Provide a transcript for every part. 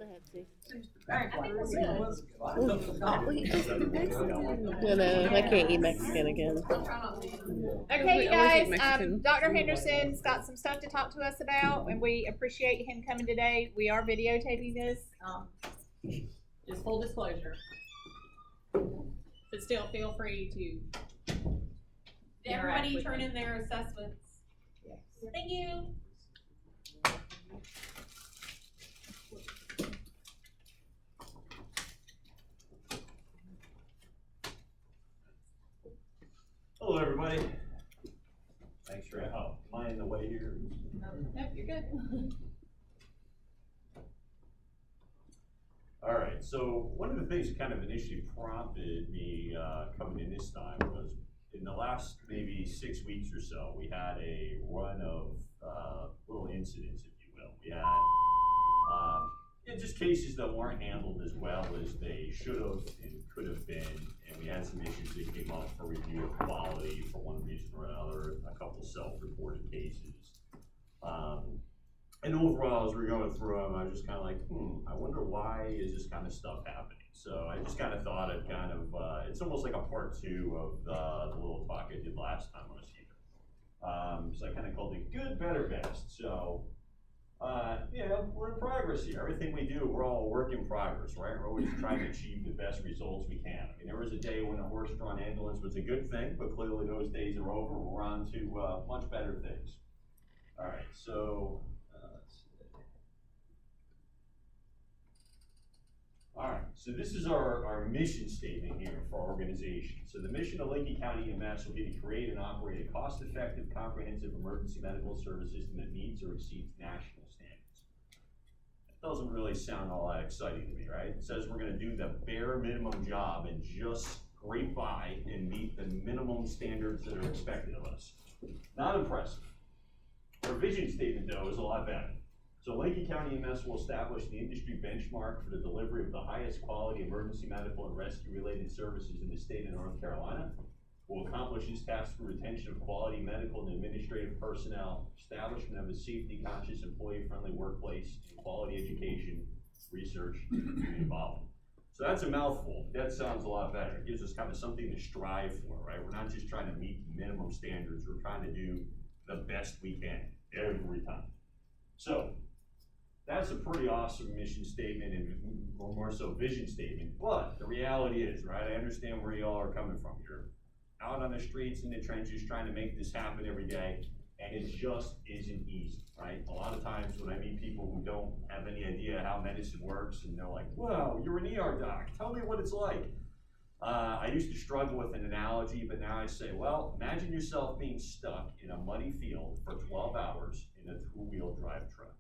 I had to. I think we're good. No, no, I can't eat Mexican again. Okay, you I always guys, eat Mexican. Dr. Henderson's got some stuff to talk to us about, and we appreciate him coming today. We are videotaping this. Just full disclosure. But still, feel free to. Did everybody turn in their assessments? Yes. Thank you. Hello, everybody. Thanks for am I in the way here? Nope, you're good. All right. So one of the things that kind of initially prompted me coming in this time was in the last maybe 6 weeks or so, we had a run of little incidents, if you will. We had just cases that weren't handled as well as they should have and could have been, and we had some issues that came up for review of quality for one reason or another, a couple self-reported cases. And overall, as we're going through them, I was just kind of like, I wonder why is this kind of stuff happening? So I just kind of thought I'd kind of, it's almost like a part 2 of the little talk I did last time I was here. So I kind of called it good, better, best. So, we're in progress here. Everything we do, we're all a work in progress, right? We're always trying to achieve the best results we can. I mean, there was a day when a horse-drawn ambulance was a good thing, but clearly those days are over. We're on to much better things. All right, so, let's see. All right, so this is our mission statement here for our organization. So the mission of Lincoln County EMS will be to create and operate a cost-effective, comprehensive emergency medical service system that meets or exceeds national standards. That doesn't really sound all that exciting to me, right? It says we're gonna do the bare minimum job and just scrape by and meet the minimum standards that are expected of us. Not impressive. Our vision statement, though, is a lot better. So Lincoln County EMS will establish the industry benchmark for the delivery of the highest quality emergency medical and rescue-related services in the state of North Carolina. We'll accomplish this task through retention of quality medical and administrative personnel, establishment of a safety-conscious, employee-friendly workplace, and quality education, research, and community involvement. So that's a mouthful. That sounds a lot better. It gives us kind of something to strive for, right? We're not just trying to meet minimum standards. We're trying to do the best we can every time. So that's a pretty awesome mission statement and more so vision statement. But the reality is, right, I understand where you all are coming from. You're out on the streets in the trenches trying to make this happen every day, and it just isn't easy, right? A lot of times when I meet people who don't have any idea how medicine works and they're like, wow, you're an ER doc, tell me what it's like. I used to struggle with an analogy, but now I say, well, imagine yourself being stuck in a muddy field for 12 hours in a 2-wheel drive truck.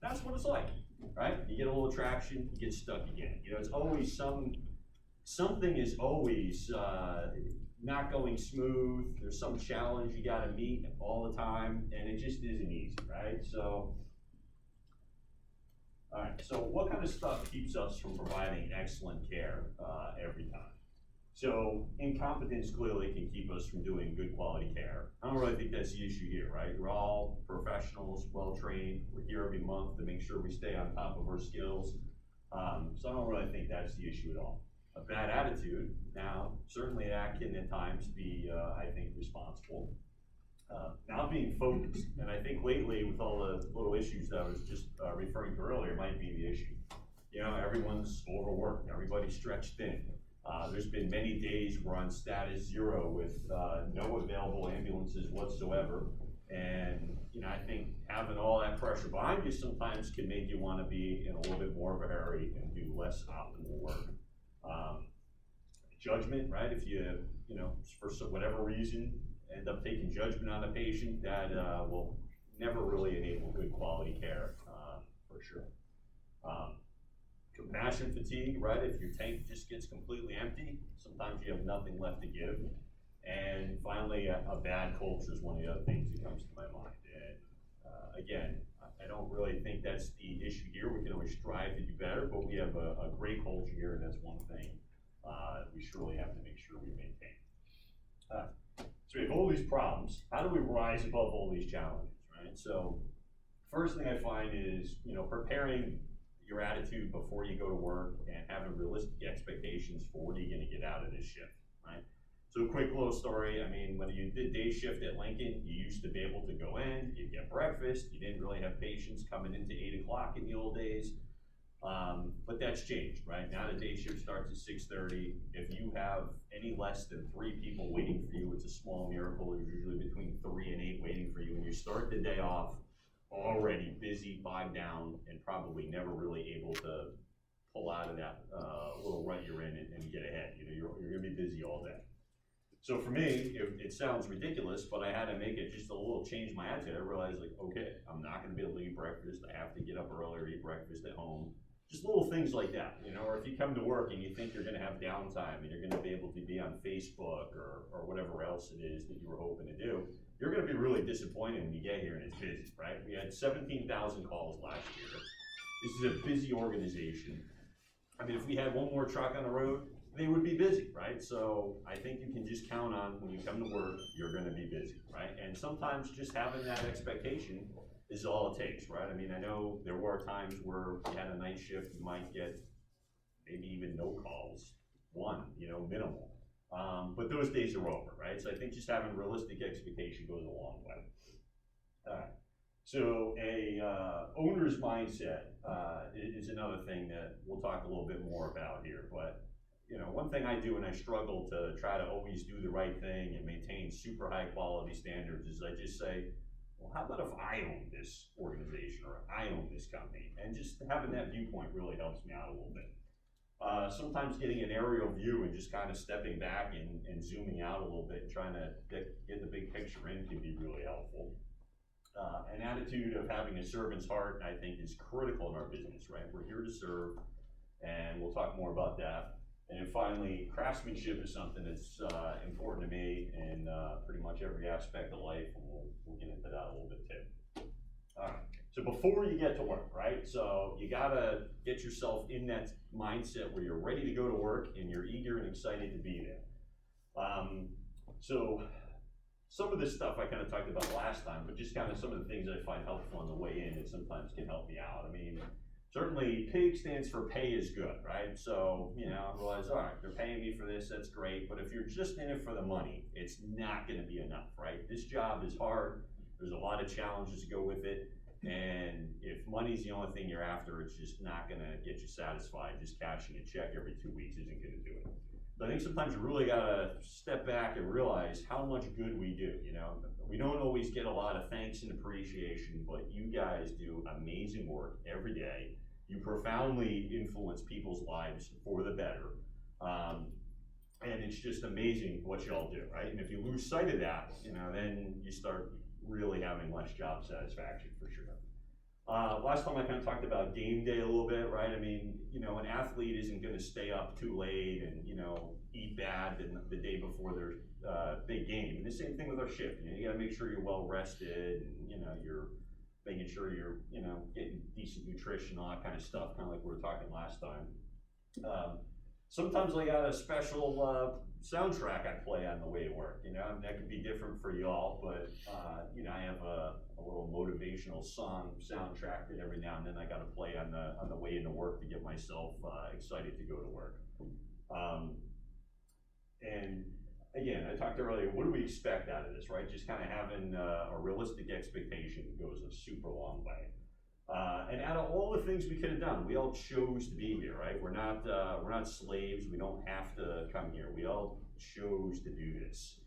That's what it's like, right? You get a little traction, you get stuck again. You know, it's always something is always not going smooth. There's some challenge you gotta meet all the time, and it just isn't easy, right? So, all right, so what kind of stuff keeps us from providing excellent care every time? So incompetence clearly can keep us from doing good quality care. I don't really think that's the issue here, right? We're all professionals, well-trained. We're here every month to make sure we stay on top of our skills. So I don't really think that's the issue at all. A bad attitude, now, certainly that can at times be, I think, responsible. Not being focused, and I think lately with all the little issues that I was just referring to earlier might be the issue. You know, everyone's overworked, everybody's stretched thin. There's been many days we're on status 0 with no available ambulances whatsoever. And, you know, I think having all that pressure behind you sometimes can make you want to be in a little bit more of a hurry and do less optimal work. Judgment, right? If you know, for whatever reason, end up taking judgment on a patient, that will never really enable good quality care, for sure. Compassion fatigue, right? If your tank just gets completely empty, sometimes you have nothing left to give. And finally, a bad culture is one of the other things that comes to my mind. And again, I don't really think that's the issue here. We can always strive to do better, but we have a great culture here, and that's one thing we surely have to make sure we maintain. So we have all these problems. How do we rise above all these challenges, right? So first thing I find is, you know, preparing your attitude before you go to work and having realistic expectations for what are you gonna get out of this shift, right? So a quick little story, I mean, when you did day shift at Lincoln, you used to be able to go in, you'd get breakfast, you didn't really have patients coming into 8 o'clock in the old days. But that's changed, right? Now the day shift starts at 6:30. If you have any less than 3 people waiting for you, it's a small miracle. There's usually between 3 and 8 waiting for you, and you start the day off already busy, bogged down, and probably never really able to pull out of that little rut you're in and get ahead. You know, you're gonna be busy all day. So for me, it sounds ridiculous, but I had to make it just a little change my attitude. I realized, like, okay, I'm not gonna be able to eat breakfast. I have to get up earlier, eat breakfast at home. Just little things like that, you know, or if you come to work and you think you're gonna have downtime and you're gonna be able to be on Facebook or whatever else it is that you were hoping to do, you're gonna be really disappointed when you get here and it's busy, right? We had 17,000 calls last year. This is a busy organization. I mean, if we had one more truck on the road, they would be busy, right? So I think you can just count on when you come to work, you're gonna be busy, right? And sometimes just having that expectation is all it takes, right? I mean, I know there were times where you had a night shift, you might get maybe even no calls, one, you know, minimal. But those days are over, right? So I think just having realistic expectation goes a long way. So a owner's mindset is another thing that we'll talk a little bit more about here. But you know, one thing I do, and I struggle to try to always do the right thing and maintain super high quality standards, is I just say, well, how about if I own this organization or I own this company? And just having that viewpoint really helps me out a little bit. Sometimes getting an aerial view and just kind of stepping back and zooming out a little bit and trying to get the big picture in can be really helpful. An attitude of having a servant's heart, I think, is critical in our business, right? We're here to serve, and we'll talk more about that. And then finally, craftsmanship is something that's important to me in pretty much every aspect of life, and we'll get into that a little bit too. All right, so before you get to work, right? So you gotta get yourself in that mindset where you're ready to go to work and you're eager and excited to be there. So some of this stuff I kind of talked about last time, but just kind of some of the things I find helpful on the way in and sometimes can help me out. I mean, certainly PIG stands for pay is good, right? So, you know, I realize, all right, they're paying me for this, that's great, but if you're just in it for the money, it's not gonna be enough, right? This job is hard, there's a lot of challenges to go with it, and if money's the only thing you're after, it's just not gonna get you satisfied. Just cashing a check every 2 weeks isn't gonna do it. But I think sometimes you really gotta step back and realize how much good we do, you know? We don't always get a lot of thanks and appreciation, but you guys do amazing work every day. You profoundly influence people's lives for the better. And it's just amazing what y'all do, right? And if you lose sight of that, you know, then you start really having less job satisfaction for sure. Last time I kind of talked about game day a little bit, right? I mean, you know, an athlete isn't gonna stay up too late and, you know, eat bad the day before their big game. And the same thing with our shift. You know, you gotta make sure you're well rested and, you know, you're making sure you're, you know, getting decent nutrition, all that kind of stuff, kind of like we were talking last time. Sometimes I got a special soundtrack I play on the way to work, you know, and that could be different for y'all, but, you know, I have a little motivational song soundtrack that every now and then I gotta play on the way into work to get myself excited to go to work. And again, I talked earlier, what do we expect out of this, right? Just kind of having a realistic expectation goes a super long way. And out of all the things we could have done, we all chose to be here, right? We're not slaves. We don't have to come here. We all chose to do this.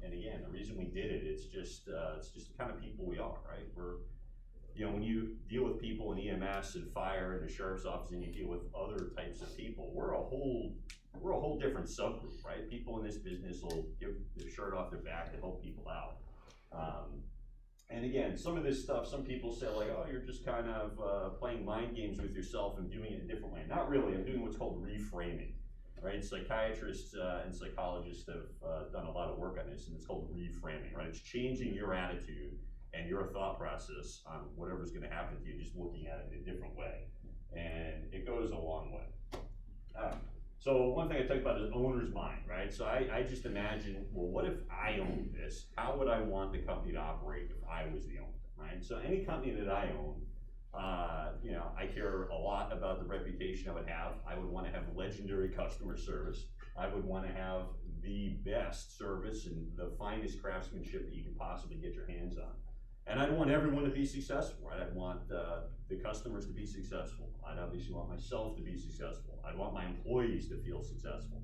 And again, the reason we did it, it's just the kind of people we are, right? We're, you know, when you deal with people in EMS and fire and the sheriff's office, and you deal with other types of people, we're a whole different subgroup, right? People in this business will give their shirt off their back to help people out. And again, some of this stuff, some people say like, oh, you're just kind of playing mind games with yourself and doing it a different way. Not really, I'm doing what's called reframing, right? Psychiatrists and psychologists have done a lot of work on this, and it's called reframing, right? It's changing your attitude and your thought process on whatever's gonna happen to you, just looking at it in a different way. And it goes a long way. So one thing I talked about is owner's mind, right? So I just imagine, well, what if I owned this? How would I want the company to operate if I was the owner, right? So any company that I own, You know, I care a lot about the reputation I would have. I would want to have legendary customer service. I would want to have the best service and the finest craftsmanship that you could possibly get your hands on. And I'd want everyone to be successful, right? I'd want the customers to be successful. I'd obviously want myself to be successful. I'd want my employees to feel successful.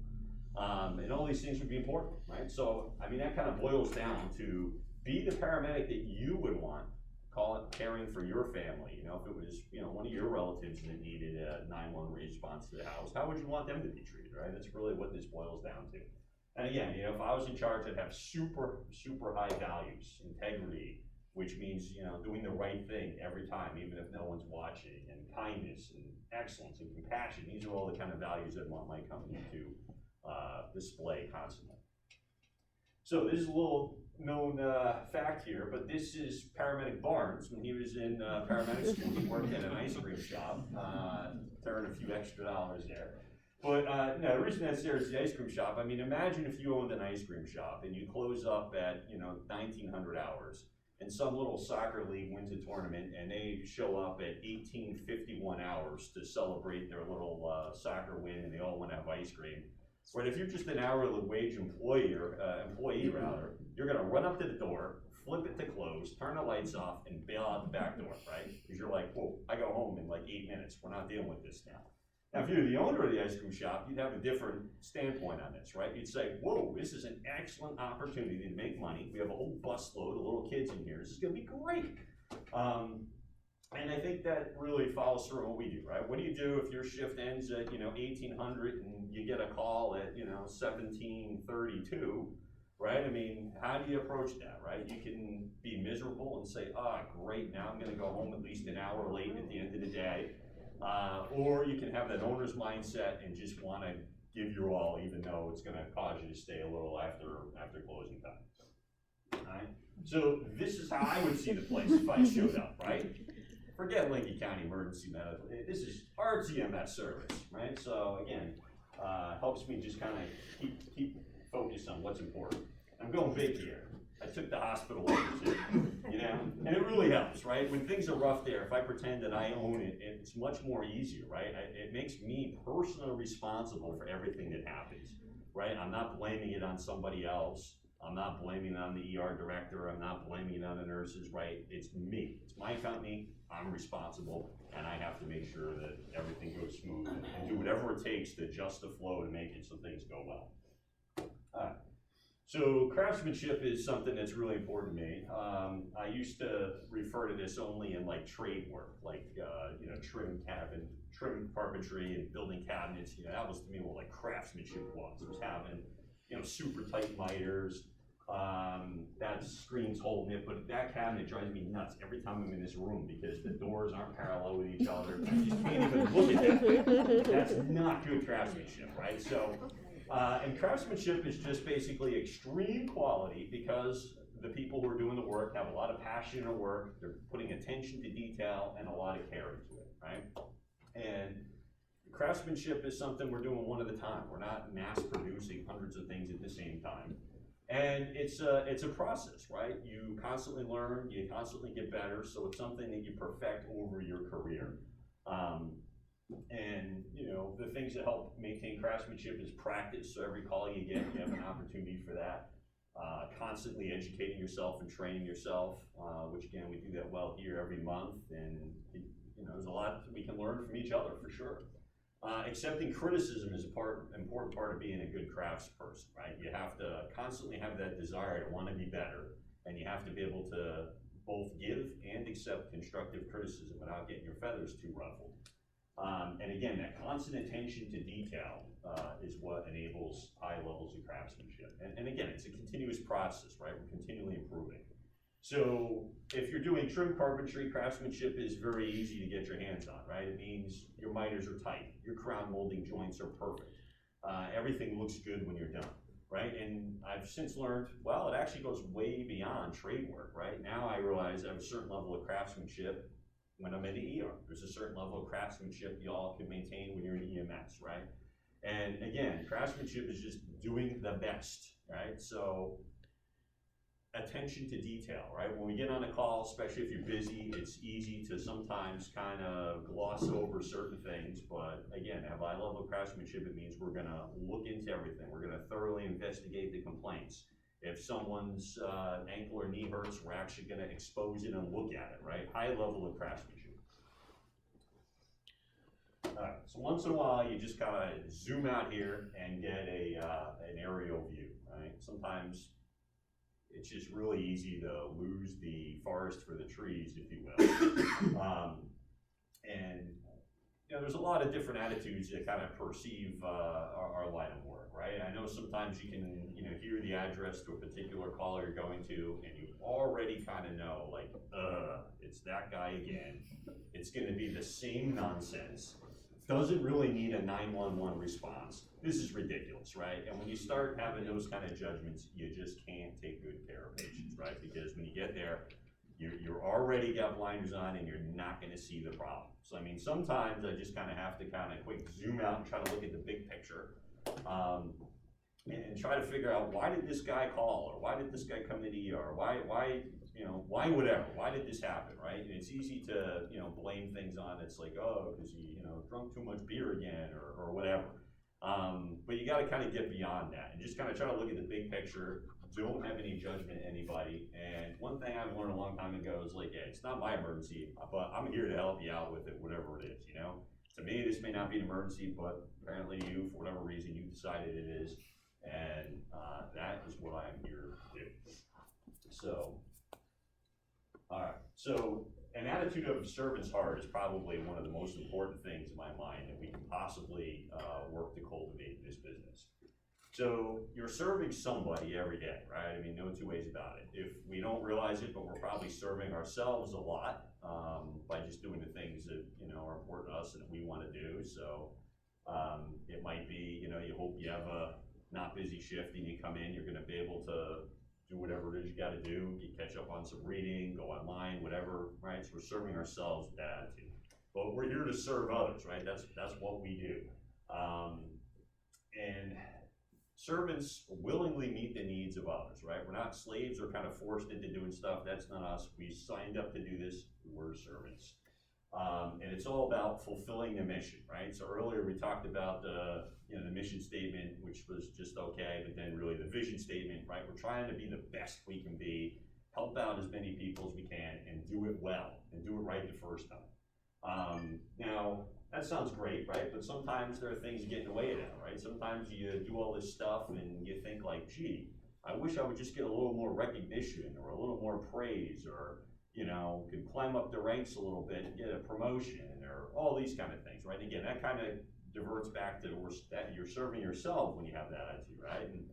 And all these things would be important, right? So, I mean, that kind of boils down to be the paramedic that you would want. Call it caring for your family. You know, if it was, you know, one of your relatives that needed a 911 response to the house, how would you want them to be treated, right? That's really what this boils down to. And again, you know, if I was in charge, I'd have super high values, integrity, which means, you know, doing the right thing every time, even if no one's watching, and kindness and excellence and compassion. These are all the kind of values I want my company to display constantly. So this is a little known fact here, but this is paramedic Barnes. When he was in paramedic school, he worked at an ice cream shop, to earn a few extra dollars there. But no, the reason that's there is the ice cream shop. I mean, imagine if you owned an ice cream shop and you close up at, you know, 1900 hours, and some little soccer league wins a tournament and they show up at 1851 hours to celebrate their little soccer win, and they all want to have ice cream. But if you're just an hourly wage employee rather, you're gonna run up to the door, flip it to close, turn the lights off, and bail out the back door, right? Because you're like, whoa, I go home in like 8 minutes. We're not dealing with this now. Now, if you're the owner of the ice cream shop, you'd have a different standpoint on this, right? You'd say, whoa, this is an excellent opportunity to make money. We have a whole busload of little kids in here. This is gonna be great. And I think that really follows through what we do, right? What do you do if your shift ends at, you know, 1800 and you get a call at, you know, 1732, right? I mean, how do you approach that, right? You can be miserable and say, ah, great, now I'm gonna go home at least an hour late at the end of the day. Or you can have that owner's mindset and just wanna give your all, even though it's gonna cause you to stay a little after closing time, all right? So this is how I would see the place if I showed up, right? Forget Lincoln County Emergency Medical. This is our TMS service, right? So again, helps me just kind of keep focused on what's important. I'm going big here. I took the hospital over too, you know, and it really helps, right? When things are rough there, if I pretend that I own it, it's much more easier, right? It makes me personally responsible for everything that happens, right? I'm not blaming it on somebody else. I'm not blaming it on the ER director. I'm not blaming it on the nurses, right? It's me. It's my company. I'm responsible, and I have to make sure that everything goes smooth and do whatever it takes to adjust the flow to make it so things go well. All right. So craftsmanship is something that's really important to me. I used to refer to this only in like trade work, like you know, trim carpentry and building cabinets. You know, that was to me what like craftsmanship was. It was having, you know, super tight miters. That screen's holding it, but that cabinet drives me nuts every time I'm in this room because the doors aren't parallel with each other. I just can't even look at that. That's not good craftsmanship, right? So, and craftsmanship is just basically extreme quality because the people who are doing the work have a lot of passion in their work. They're putting attention to detail and a lot of care into it, right? And craftsmanship is something we're doing one at a time. We're not mass producing hundreds of things at the same time. And it's a process, right? You constantly learn, you constantly get better, so it's something that you perfect over your career. And you know, the things that help maintain craftsmanship is practice. So every call you get, you have an opportunity for that. Constantly educating yourself and training yourself, which again, we do that well here every month. And you know, there's a lot we can learn from each other for sure. Accepting criticism is an important part of being a good craftsperson, right? You have to constantly have that desire to want to be better, and you have to be able to both give and accept constructive criticism without getting your feathers too ruffled. And again, that constant attention to detail is what enables high levels of craftsmanship. And again, it's a continuous process, right? We're continually improving. So if you're doing trim carpentry, craftsmanship is very easy to get your hands on, right? It means your miters are tight, your crown molding joints are perfect. Everything looks good when you're done, right? And I've since learned, well, it actually goes way beyond trade work, right? Now I realize I have a certain level of craftsmanship when I'm in the ER. There's a certain level of craftsmanship y'all can maintain when you're in EMS, right? And again, craftsmanship is just doing the best, right? So attention to detail, right? When we get on a call, especially if you're busy, it's easy to sometimes kind of gloss over certain things, but again, have high level of craftsmanship, it means we're gonna look into everything. We're gonna thoroughly investigate the complaints. If someone's ankle or knee hurts, we're actually gonna expose it and look at it, right? High level of craftsmanship. All right, so once in a while, you just kind of zoom out here and get an aerial view, right? Sometimes it's just really easy to lose the forest for the trees, if you will. And you know, there's a lot of different attitudes that kind of perceive our line of work, right? I know sometimes you can, you know, hear the address to a particular caller you're going to, and you already kind of know, like, it's that guy again. It's going to be the same nonsense. Doesn't really need a 911 response. This is ridiculous, right? And when you start having those kind of judgments, you just can't take good care of patients, right? Because when you get there, you're already got blinders on and you're not gonna see the problem. So I mean, sometimes I just kind of have to kind of quick zoom out and try to look at the big picture. And try to figure out, why did this guy call, or why did this guy come to the ER, why whatever, why did this happen, right? And it's easy to, you know, blame things on, it's like, oh, because he, you know, drunk too much beer again, or whatever. But you gotta kind of get beyond that, and just kind of try to look at the big picture, don't have any judgment of anybody. And one thing I've learned a long time ago is like, yeah, it's not my emergency, but I'm here to help you out with it, whatever it is, you know? To me, this may not be an emergency, but apparently you, for whatever reason, you decided it is. And that is what I'm here to do. So, all right. So an attitude of servant's heart is probably one of the most important things in my mind that we can possibly work to cultivate in this business. So you're serving somebody every day, right? I mean, no two ways about it. If we don't realize it, but we're probably serving ourselves a lot by just doing the things that, you know, are important to us and that we want to do. So it might be, you know, you hope you have a not busy shift and you come in, you're going to be able to do whatever it is you got to do, catch up on some reading, go online, whatever, right? So we're serving ourselves with that attitude. But we're here to serve others, right? That's what we do. And servants willingly meet the needs of others, right? We're not slaves or kind of forced into doing stuff. That's not us. We signed up to do this. We're servants. And it's all about fulfilling the mission, right? So earlier we talked about the mission statement, which was just okay, but then really the vision statement, right? We're trying to be the best we can be, help out as many people as we can, and do it well, and do it right the first time. Now, that sounds great, right? But sometimes there are things that get in the way of that, right? Sometimes you do all this stuff and you think like, gee, I wish I would just get a little more recognition or a little more praise, or, you know, could climb up the ranks a little bit and get a promotion, or all these kind of things, right? Again, that kind of diverts back to that you're serving yourself when you have that attitude, right? And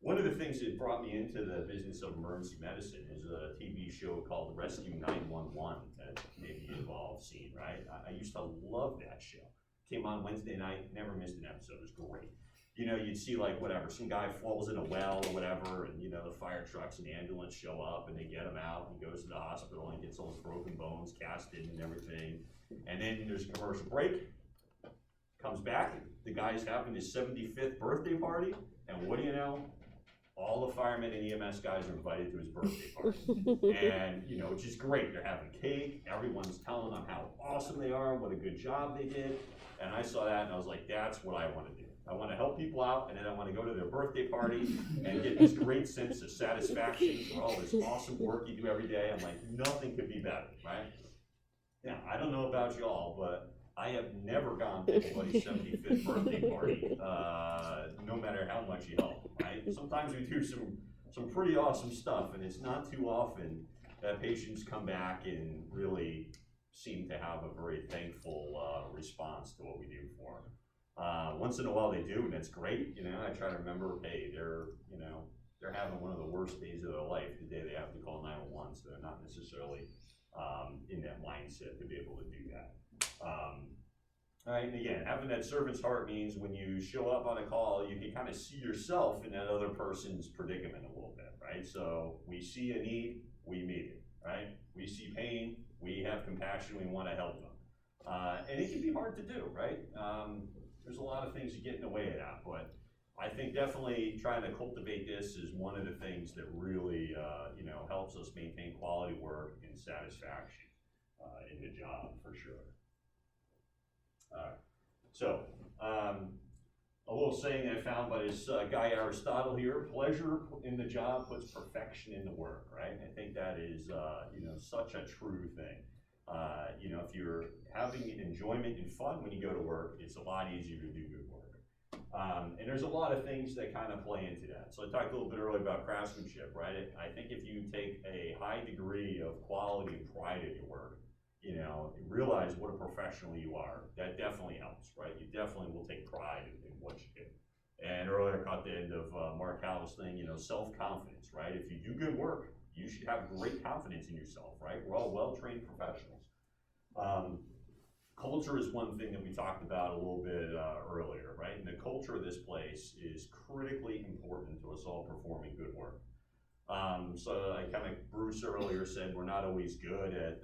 one of the things that brought me into the business of emergency medicine is a TV show called Rescue 911 that maybe you've all seen, right? I used to love that show. Came on Wednesday night, never missed an episode, it was great. You know, you'd see like whatever, some guy falls in a well or whatever, and you know, the fire trucks and the ambulance show up and they get him out, and he goes to the hospital and gets all his broken bones casted and everything. And then there's a commercial break, comes back, the guy's having his 75th birthday party, and what do you know? All the firemen and EMS guys are invited to his birthday party. And, you know, which is great. They're having cake, everyone's telling them how awesome they are, what a good job they did. And I saw that and I was like, that's what I want to do. I want to help people out, and then I want to go to their birthday party and get this great sense of satisfaction for all this awesome work you do every day. I'm like, nothing could be better, right? Now, I don't know about y'all, but I have never gone to anybody's 75th birthday party, no matter how much you help, right? Sometimes we do some pretty awesome stuff, and it's not too often that patients come back and really seem to have a very thankful response to what we do for them. Once in a while they do, and it's great. You know, I try to remember, hey, they're having one of the worst days of their life, the day they have to call 911, so they're not necessarily in that mindset to be able to do that. All right, and again, having that servant's heart means when you show up on a call, you can kind of see yourself in that other person's predicament a little bit, right? So we see a need, we meet it, right? We see pain, we have compassion, we want to help them. And it can be hard to do, right? There's a lot of things that get in the way of that, but I think definitely trying to cultivate this is one of the things that really, you know, helps us maintain quality work and satisfaction in the job for sure. All right, so a little saying I found by this guy Aristotle here: pleasure in the job puts perfection in the work. Right? I think that is, you know, such a true thing. You know, if you're having enjoyment and fun when you go to work, it's a lot easier to do good work. And there's a lot of things that kind of play into that. So I talked a little bit earlier about craftsmanship, right? I think if you take a high degree of quality and pride in your work, you know, realize what a professional you are, that definitely helps, right? You definitely will take pride in what you do. And earlier I caught the end of Mark Howell's thing, you know, self-confidence, right? If you do good work, you should have great confidence in yourself, right? We're all well-trained professionals. Culture is one thing that we talked about a little bit earlier, right? And the culture of this place is critically important to us all performing good work. So I kind of, Bruce earlier said we're not always good at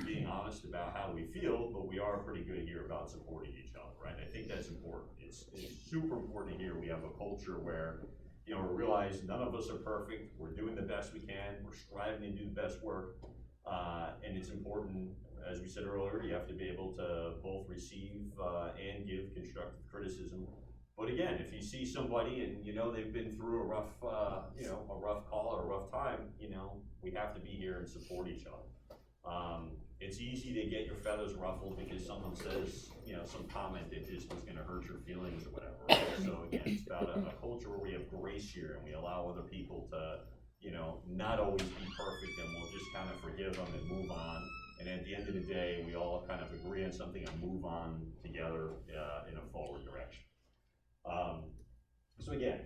being honest about how we feel, but we are pretty good here about supporting each other, right? I think that's important. It's super important here. We have a culture where, you know, we realize none of us are perfect. We're doing the best we can. We're striving to do the best work. And it's important, as we said earlier, you have to be able to both receive and give constructive criticism. But again, if you see somebody and you know they've been through a rough, you know, a rough call or a rough time, you know, we have to be here and support each other. It's easy to get your feathers ruffled because someone says, you know, some comment that just is going to hurt your feelings or whatever. Right? So again, it's about a culture where we have grace here and we allow other people to, you know, not always be perfect, and we'll just kind of forgive them and move on. And at the end of the day, we all kind of agree on something and move on together in a forward direction. So again,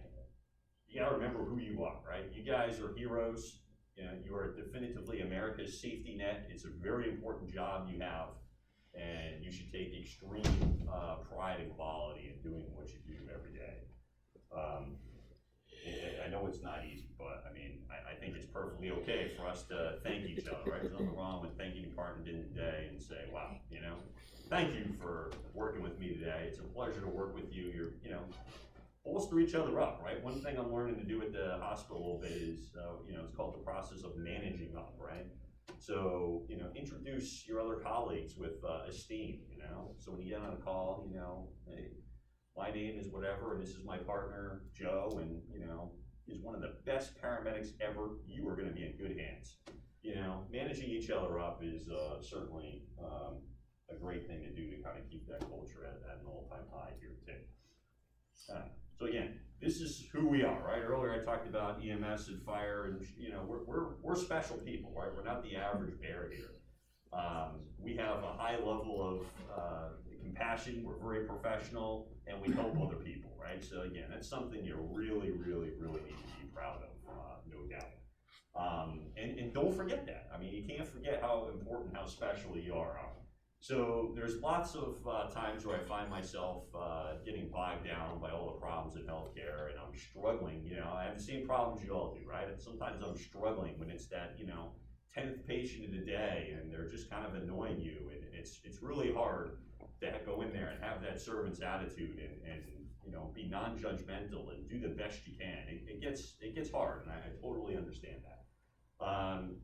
you gotta remember who you are, right? You guys are heroes. You know, you are definitively America's safety net. It's a very important job you have, and you should take extreme pride and quality in doing what you do every day. I know it's not easy, but I mean, I think it's perfectly okay for us to thank each other, right? There's nothing wrong with thanking your partner today and say, wow, you know, thank you for working with me today. It's a pleasure to work with you. You're, you know, bolster each other up, right? One thing I'm learning to do at the hospital a little bit is, you know, it's called the process of managing up, right? So, you know, introduce your other colleagues with esteem, you know? So when you get on a call, you know, hey, my name is whatever, and this is my partner, Joe, and, you know, he's one of the best paramedics ever. You are gonna be in good hands. You know, managing each other up is certainly a great thing to do to kind of keep that culture at an all-time high here too. So again, this is who we are, right? Earlier I talked about EMS and fire, and you know, we're special people, right? We're not the average bear here. We have a high level of compassion. We're very professional, and we help other people, right? So again, that's something you really, really, really need to be proud of, no doubt. And don't forget that. I mean, you can't forget how important, how special you are. So there's lots of times where I find myself getting bogged down by all the problems in healthcare, and I'm struggling. You know, I have the same problems you all do, right? And sometimes I'm struggling when it's that, you know, 10th patient of the day, and they're just kind of annoying you, and it's really hard to go in there and have that servant's attitude and you know, be non-judgmental and do the best you can. It gets hard, and I totally understand that.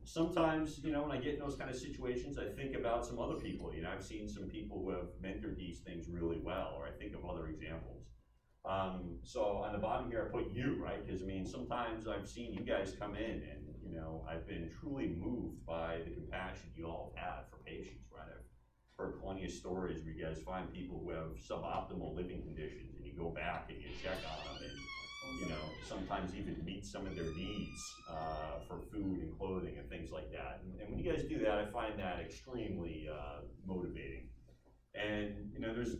Sometimes, you know, when I get in those kind of situations, I think about some other people. You know, I've seen some people who have mentored these things really well, or I think of other examples. So on the bottom here, I put you, right? Because I mean, sometimes I've seen you guys come in, and you know, I've been truly moved by the compassion you all have had for patients, right? I've heard plenty of stories where you guys find people who have suboptimal living conditions, and you go back and you check on them, and you know, sometimes even meet some of their needs for food and clothing and things like that. And when you guys do that, I find that extremely motivating. And you know, there's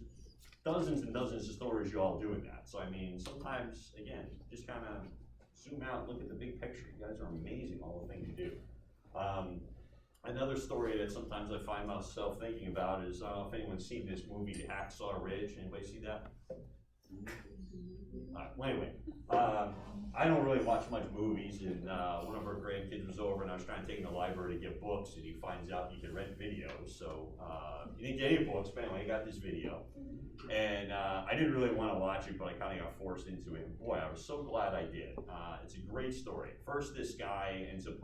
dozens and dozens of stories you all doing that. So I mean, sometimes, again, just kind of zoom out and look at the big picture. You guys are amazing, all the things you do. Another story that sometimes I find myself thinking about is, I don't know if anyone's seen this movie, Hacksaw Ridge. Anybody see that? Well, anyway, I don't really watch much movies, and one of our grandkids was over, and I was trying to take him to the library to get books, and he finds out you can rent videos. So he didn't get any books, but anyway, he got this video, and I didn't really want to watch it, but I kind of got forced into it. And boy, I was so glad I did. It's a great story. First, this guy ends up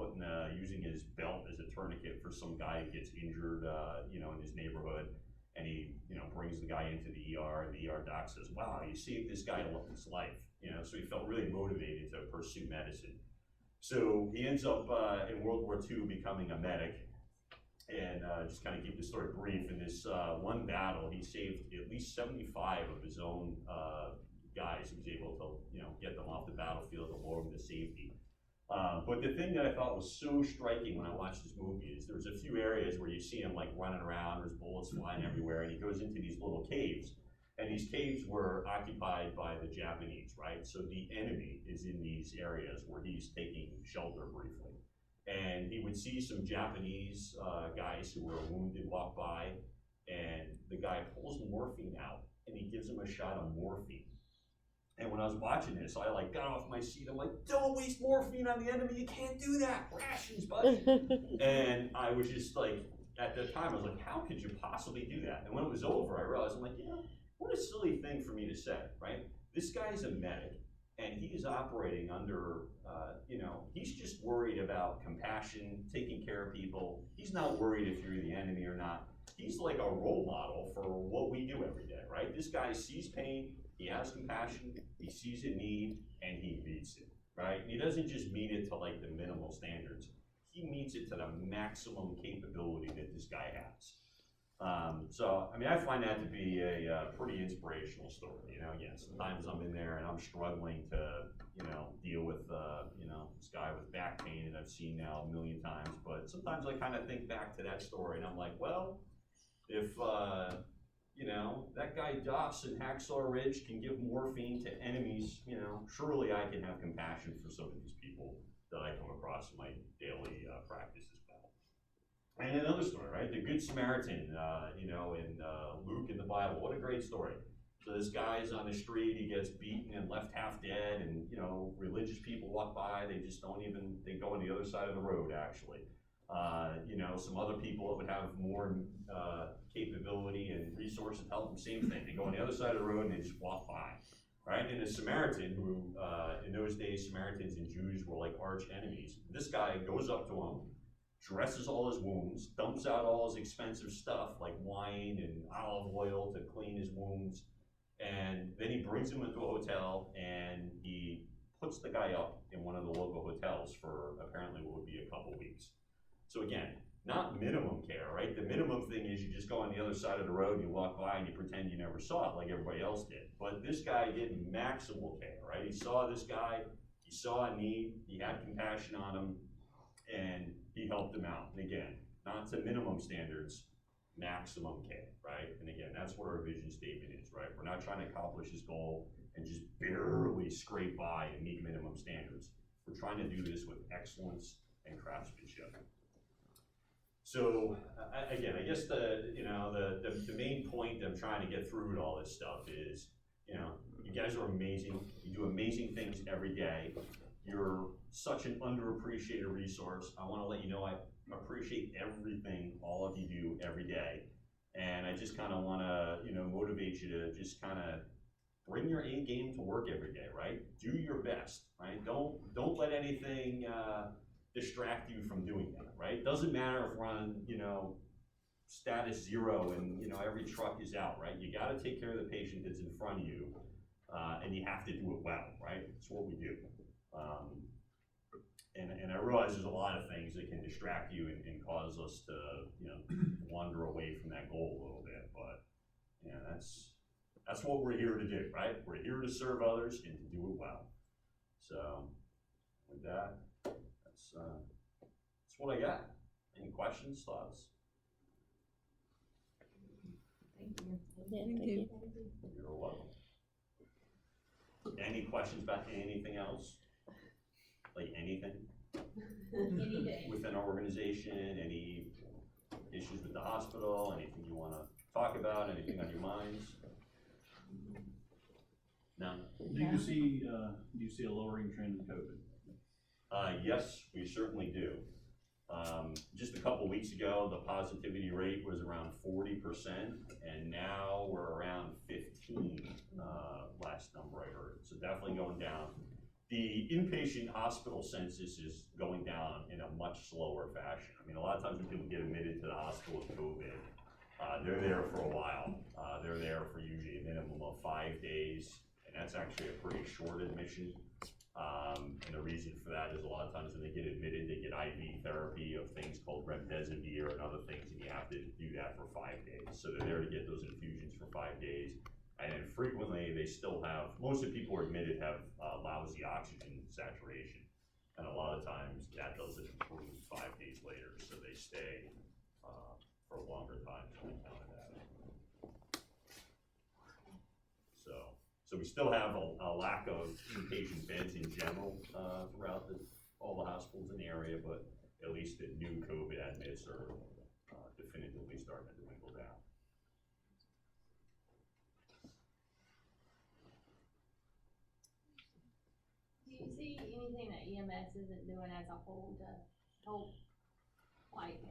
using his belt as a tourniquet for some guy who gets injured, in his neighborhood. And he, brings the guy into the ER, and the ER doc says, wow, you saved this guy his life. So he felt really motivated to pursue medicine. So he ends up in World War II becoming a medic. And just kind of keep the story brief, in this one battle, he saved at least 75 of his own guys. He was able to, get them off the battlefield and lower them to safety. But the thing that I thought was so striking when I watched this movie is there's a few areas where you see him like running around, there's bullets flying everywhere, and he goes into these little caves. And these caves were occupied by the Japanese, right? So the enemy is in these areas where he's taking shelter briefly. And he would see some Japanese guys who were wounded walk by, and the guy pulls morphine out, and he gives him a shot of morphine. And when I was watching this, I got off my seat. I'm like, don't waste morphine on the enemy. You can't do that. Rations, buddy. And I was just at the time, I was like, how could you possibly do that? And when it was over, I realized, I'm like, what a silly thing for me to say, right? This guy's a medic, and he is operating under, he's just worried about compassion, taking care of people. He's not worried if you're the enemy or not. He's like a role model for what we do every day, right? This guy sees pain. He has compassion, he sees a need, and he meets it, right? And he doesn't just meet it to the minimal standards. He meets it to the maximum capability that this guy has. So, I find that to be a pretty inspirational story. Again, sometimes I'm in there and I'm struggling to, deal with, this guy with back pain that I've seen now a million times. But sometimes I kind of think back to that story and I'm like, well, if, that guy Doss in Hacksaw Ridge can give morphine to enemies, surely I can have compassion for some of these people that I come across in my daily practice as well. And another story, right? The Good Samaritan, in Luke in the Bible. What a great story. So this guy's on the street, he gets beaten and left half dead, and, religious people walk by, they just they go on the other side of the road, actually. Some other people that would have more capability and resources help them, same thing. They go on the other side of the road and they just walk by, right? And a Samaritan who, in those days, Samaritans and Jews were like arch enemies. This guy goes up to him, dresses all his wounds, dumps out all his expensive stuff like wine and olive oil to clean his wounds, and then he brings him into a hotel and he puts the guy up in one of the local hotels for apparently what would be a couple weeks. So again, not minimum care, right? The minimum thing is you just go on the other side of the road and you walk by and you pretend you never saw it like everybody else did. But this guy did maximal care, right? He saw this guy, he saw a need, he had compassion on him, and he helped him out. And again, not to minimum standards, maximum care, right? And again, that's what our vision statement is, right? We're not trying to accomplish this goal and just barely scrape by and meet minimum standards. We're trying to do this with excellence and craftsmanship. So again, I guess the main point I'm trying to get through with all this stuff is, you guys are amazing. You do amazing things every day. You're such an underappreciated resource. I want to let you know I appreciate everything all of you do every day. And I just kind of want to, motivate you to just kind of bring your A game to work every day, right? Do your best, right? Don't let anything distract you from doing that, right? Doesn't matter if we're on, status 0 and, every truck is out, right? You got to take care of the patient that's in front of you, and you have to do it well, right? It's what we do. And I realize there's a lot of things that can distract you and cause us to, wander away from that goal a little bit, but, that's what we're here to do, right? We're here to serve others and to do it well. So, with that, that's what I got. Any questions, thoughts? Thank you. Yeah, thank you. You're welcome. Any questions about anything else? Like anything? Any day. Within our organization, any issues with the hospital, anything you want to talk about, anything on your minds? No. Do you see a lowering trend in COVID? Yes, we certainly do. Just a couple weeks ago, the positivity rate was around 40%, and now we're around 15, last number I heard. So definitely going down. The inpatient hospital census is going down in a much slower fashion. I mean, a lot of times when people get admitted to the hospital with COVID, they're there for a while. They're there for usually a minimum of 5 days, and that's actually a pretty short admission. And the reason for that is a lot of times when they get admitted, they get IV therapy of things called remdesivir and other things, and you have to do that for 5 days. So they're there to get those infusions for 5 days. And then frequently they still have, most of the people who are admitted have lousy oxygen saturation. And a lot of times that doesn't improve 5 days later, so they stay for a longer time on account of that. So we still have a lack of inpatient beds in general throughout all the hospitals in the area, but at least the new COVID admits are definitively starting to dwindle down. Do you see anything that EMS isn't doing as a whole to help,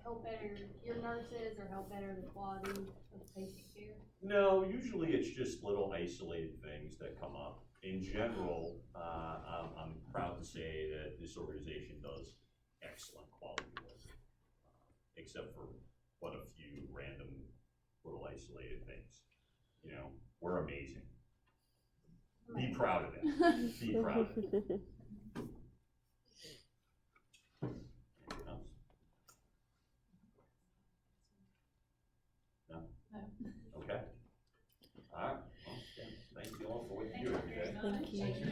help better your nurses or help better the quality of patient care? No, usually it's just little isolated things that come up. In general, I'm proud to say that this organization does excellent quality work, except for what a few random little isolated things. You know, we're amazing. Be proud of it. Be proud of it. Anything else? No? No. Okay. All right. Well, yeah, thank you all for what you do every day. Thank you very much. Thank you.